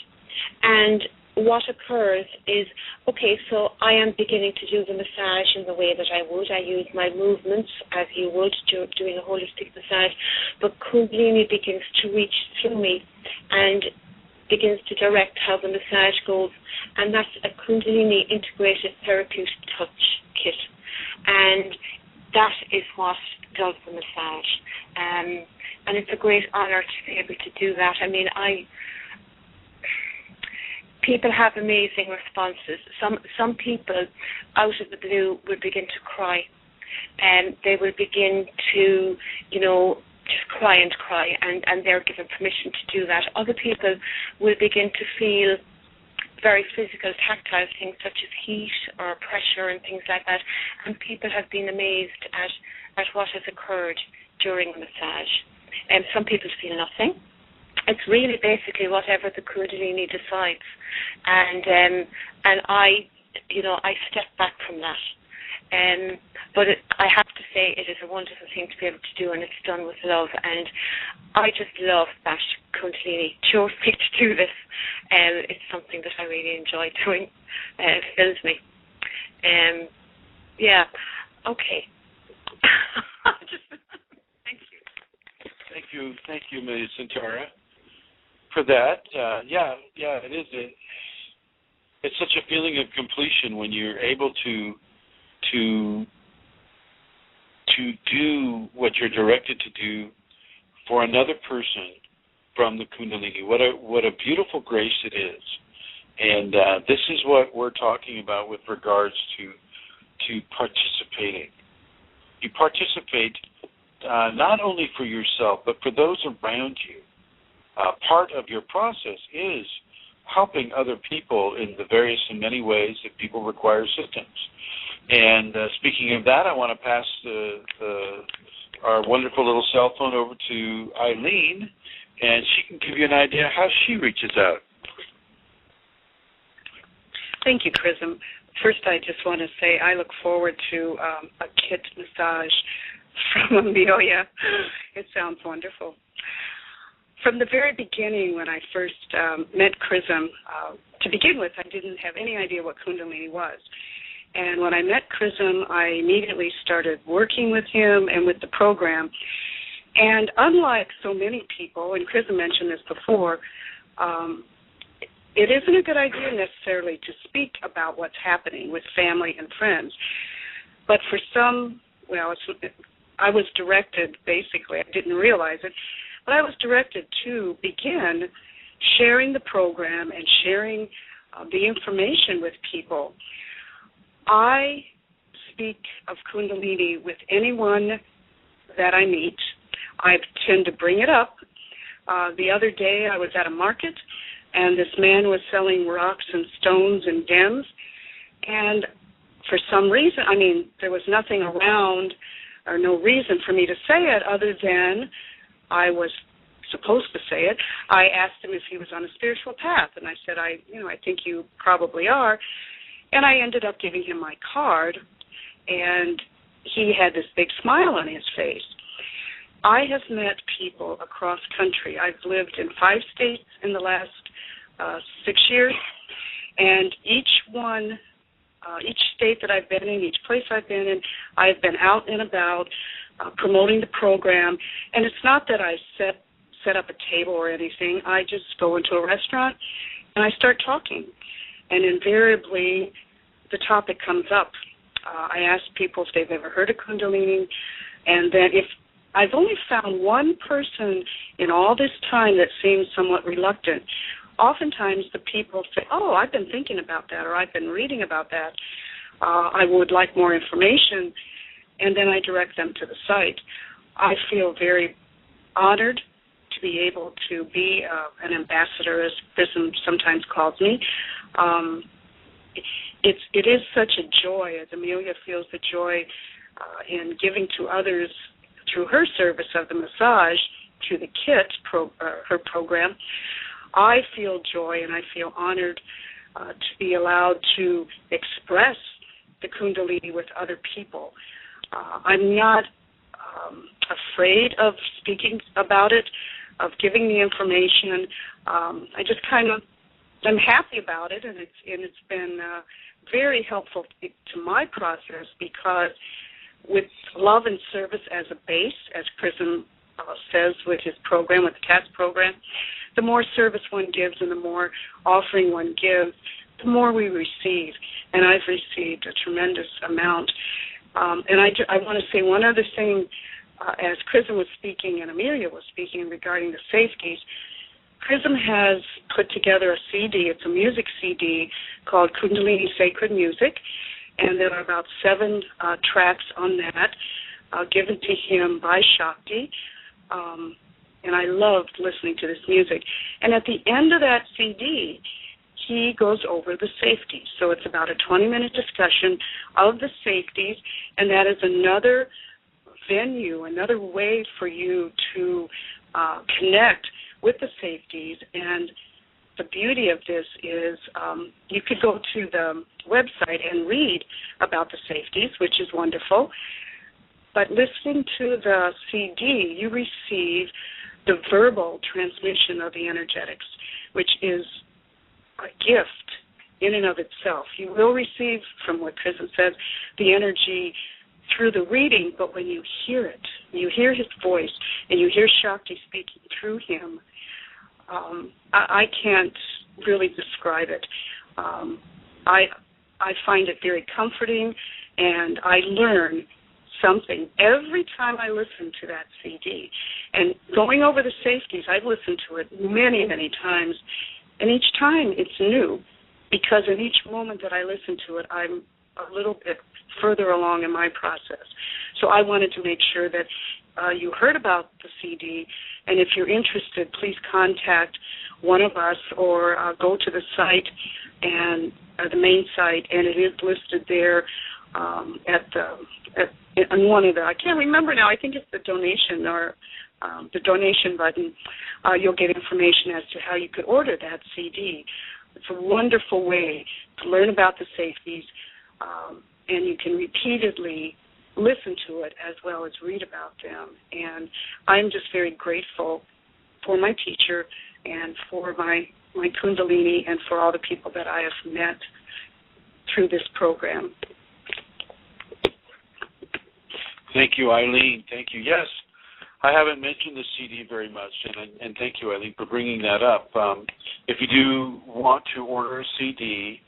And what occurs is, okay, so I am beginning to do the massage in the way that I would. I use my movements as you would doing a holistic massage, but Kundalini begins to reach through me and begins to direct how the massage goes. And that's a Kundalini Integrated Therapeutic Touch kit. And that is what does the massage. And it's a great honor to be able to do that. I mean, people have amazing responses. Some people, out of the blue, will begin to cry, and they will begin to, just cry and cry, and they're given permission to do that. Other people will begin to feel very physical, tactile things such as heat or pressure and things like that, and people have been amazed at what has occurred during the massage. And some people feel nothing. It's really basically whatever the Kundalini decides, and I step back from that. But I have to say it is a wonderful thing to be able to do, and it's done with love. And I just love that Kundalini chose me to do this. It's something that I really enjoy doing. It fills me. Yeah. Okay. Thank you, Ms. Santara, for that. It is. It's such a feeling of completion when you're able to do what you're directed to do for another person from the Kundalini. What a beautiful grace it is. And this is what we're talking about with regards to participating. You participate not only for yourself, but for those around you. Part of your process is helping other people in the various and many ways that people require assistance. And speaking of that, I want to pass our wonderful little cell phone over to Eileen, and she can give you an idea how she reaches out. Thank you, Chrism. First, I just want to say I look forward to a kit massage from Amelia. It sounds wonderful. From the very beginning, when I first met Chrism, to begin with, I didn't have any idea what Kundalini was. And when I met Chrism, I immediately started working with him and with the program. And unlike so many people, and Chrism mentioned this before, it isn't a good idea necessarily to speak about what's happening with family and friends. But for some, I was directed, basically, I didn't realize it, but I was directed to begin sharing the program and sharing the information with people. I speak of Kundalini with anyone that I meet. I tend to bring it up. The other day I was at a market, and this man was selling rocks and stones and gems, and for some reason, there was nothing around or no reason for me to say it other than I was supposed to say it. I asked him if he was on a spiritual path, and I said, I think you probably are. And I ended up giving him my card, and he had this big smile on his face. I have met people across country. I've lived in 5 states in the last 6 years, and each state that I've been in, each place I've been in, I've been out and about promoting the program. And it's not that I set up a table or anything. I just go into a restaurant and I start talking, and invariably the topic comes up. I ask people if they've ever heard of Kundalini, and then if I've only found one person in all this time that seems somewhat reluctant. Oftentimes the people say, oh, I've been thinking about that, or I've been reading about that. I would like more information, and then I direct them to the site. I feel very honored to be able to be an ambassador, as Chrism sometimes calls me. It is such a joy, as Amelia feels the joy in giving to others through her service of the massage, through the KIT, her program. I feel joy and I feel honored to be allowed to express the Kundalini with other people. I'm not afraid of speaking about it, of giving the information. I just I'm happy about it, and it's been very helpful to my process, because with love and service as a base, as Chrism says with his program, with the CATS program, the more service one gives and the more offering one gives, the more we receive. And I've received a tremendous amount. And I want to say one other thing. As Chrism was speaking and Amelia was speaking regarding the safeties, Chrism has put together a CD. It's a music CD called Kundalini Sacred Music, and there are about 7 tracks on that given to him by Shakti, and I loved listening to this music. And at the end of that CD, he goes over the safeties. So it's about a 20-minute discussion of the safeties, and that is another venue, another way for you to connect with the safeties. And the beauty of this is you could go to the website and read about the safeties, which is wonderful. But listening to the CD, you receive the verbal transmission of the energetics, which is a gift in and of itself. You will receive, from what Chrism says, the energy through the reading, but when you hear it, you hear his voice, and you hear Shakti speaking through him, I can't really describe it. I find it very comforting, and I learn something every time I listen to that CD. And going over the safeties, I've listened to it many, many times, and each time it's new, because in each moment that I listen to it, I'm a little bit further along in my process. So I wanted to make sure that you heard about the CD, and if you're interested, please contact one of us or go to the site, and the main site, and it is listed there on one of the, I can't remember now, I think it's the donation or the donation button. You'll get information as to how you could order that CD. It's a wonderful way to learn about the safeties, and you can repeatedly listen to it as well as read about them. And I'm just very grateful for my teacher and for my Kundalini and for all the people that I have met through this program. Thank you, Eileen. Thank you. Yes, I haven't mentioned the CD very much, and thank you, Eileen, for bringing that up. If you do want to order a CD,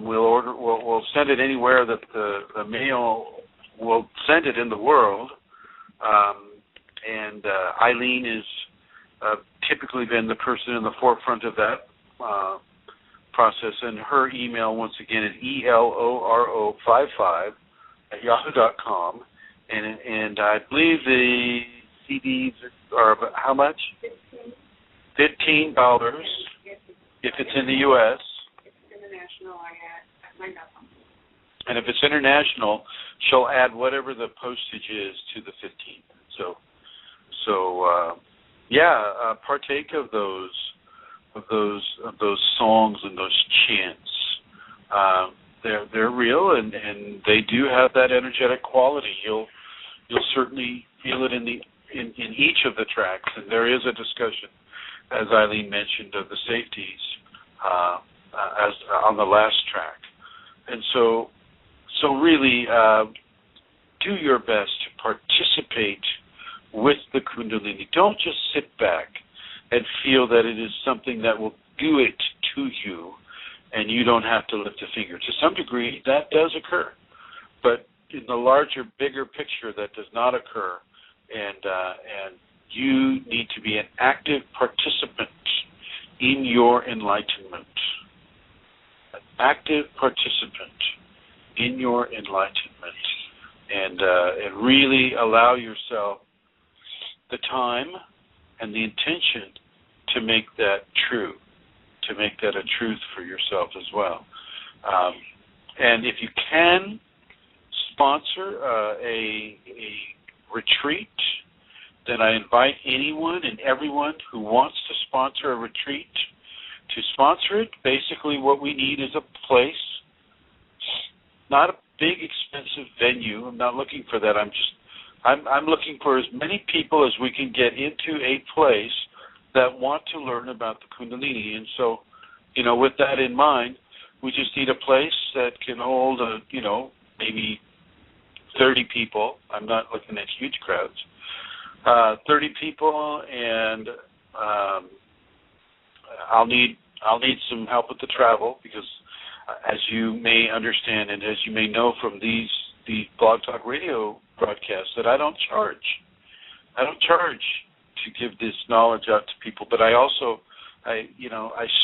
we'll send it anywhere that the mail will send it in the world. And Eileen has typically been the person in the forefront of that process, and her email, once again, is eloro55@yahoo.com. And I believe the CDs are about how much? $15 if it's in the U.S. If it's international, I might have them. And if it's international, she'll add whatever the postage is to the 15. So partake of those songs and those chants. They're real, and they do have that energetic quality. You'll certainly feel it in each of the tracks, and there is a discussion, as Eileen mentioned, of the safeties as on the last track. And so really do your best to participate with the Kundalini. Don't just sit back and feel that it is something that will do it to you and you don't have to lift a finger. To some degree, that does occur. But in the larger, bigger picture, that does not occur. And you need to be an active participant in your enlightenment. An active participant in your enlightenment. And really allow yourself the time and the intention to make that true, to make that a truth for yourself as well. And if you can sponsor a retreat, then I invite anyone and everyone who wants to sponsor a retreat to sponsor it. Basically what we need is a place, not a big expensive venue. I'm not looking for that. I'm looking for as many people as we can get into a place that want to learn about the Kundalini. And so, with that in mind, we just need a place that can hold, maybe 30 people. I'm not looking at huge crowds. 30 people, and I'll need some help with the travel because, as you may understand and as you may know from the Blog Talk Radio broadcasts, that I don't charge. I don't charge to give this knowledge out to people, but I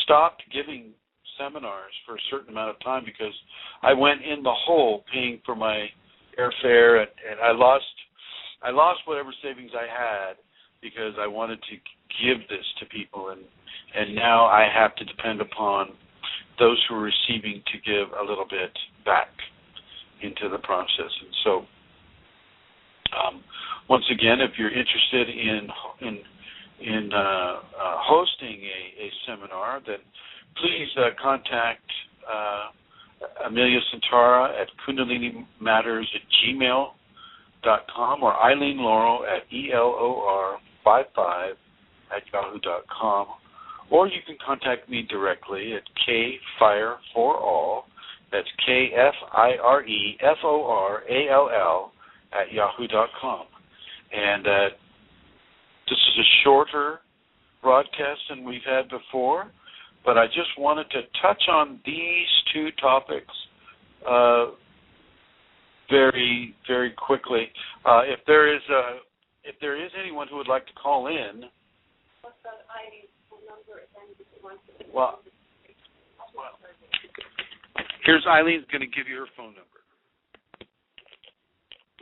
stopped giving seminars for a certain amount of time because I went in the hole paying for my airfare, and I lost whatever savings I had because I wanted to give this to people, and now I have to depend upon those who are receiving to give a little bit back into the process. And so, once again, if you're interested in hosting a seminar, then please contact Amelia Santara at kundalinimatters@gmail.com or Eileen Laurel at elor55@yahoo.com, or you can contact me directly at kfireforall, that's KFIREFORALL @yahoo.com. And this is a shorter broadcast than we've had before, but I just wanted to touch on these two topics very, very quickly. If there is anyone who would like to call in, what's the ID number? Well, here's Eileen's going to give you her phone number.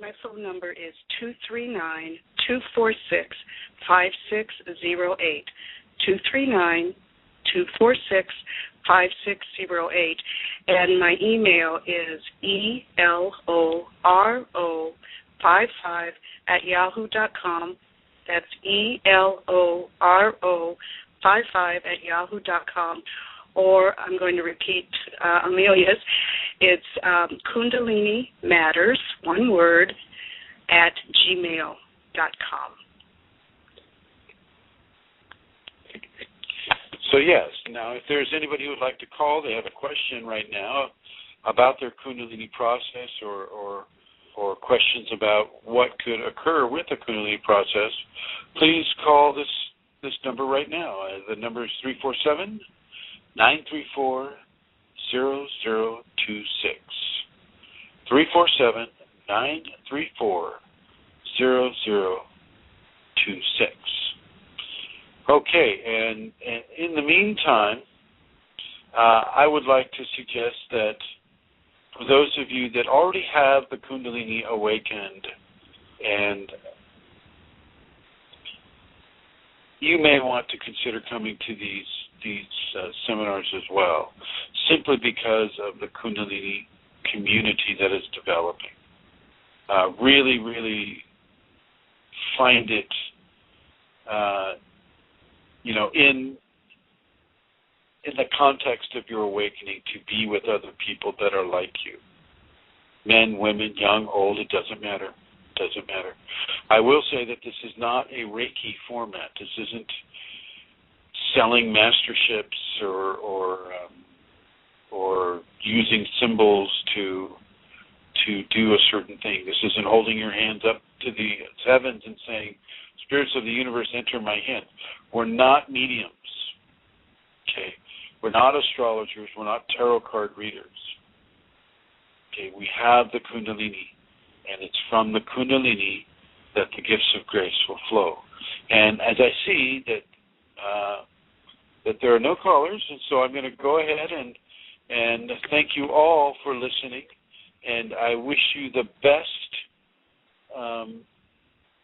My phone number is 239-246-5608. 239-246-5608. And my email is eloro55@yahoo.com. That's eloro55@yahoo.com. Or I'm going to repeat Amelia's. It's Kundalini Matters, one word, @gmail.com. So yes, now if there's anybody who would like to call, they have a question right now about their Kundalini process or questions about what could occur with the Kundalini process, please call this number right now. The number is 347-934-0026. 347-934-0026. Okay, and in the meantime, I would like to suggest that for those of you that already have the Kundalini awakened, and you may want to consider coming to these seminars as well, simply because of the Kundalini community that is developing. Really, really find it, in the context of your awakening, to be with other people that are like you. Men, women, young, old, it doesn't matter. Doesn't matter. I will say that this is not a Reiki format. This isn't selling masterships or using symbols to do a certain thing. This isn't holding your hands up to the heavens and saying, spirits of the universe, enter my hand. We're not mediums. Okay? We're not astrologers. We're not tarot card readers. Okay? We have the Kundalini, and it's from the Kundalini that the gifts of grace will flow. And as I see that there are no callers, and so I'm going to go ahead and thank you all for listening, and I wish you the best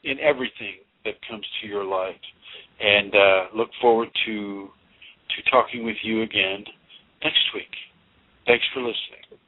in everything that comes to your light, and look forward to talking with you again next week. Thanks for listening.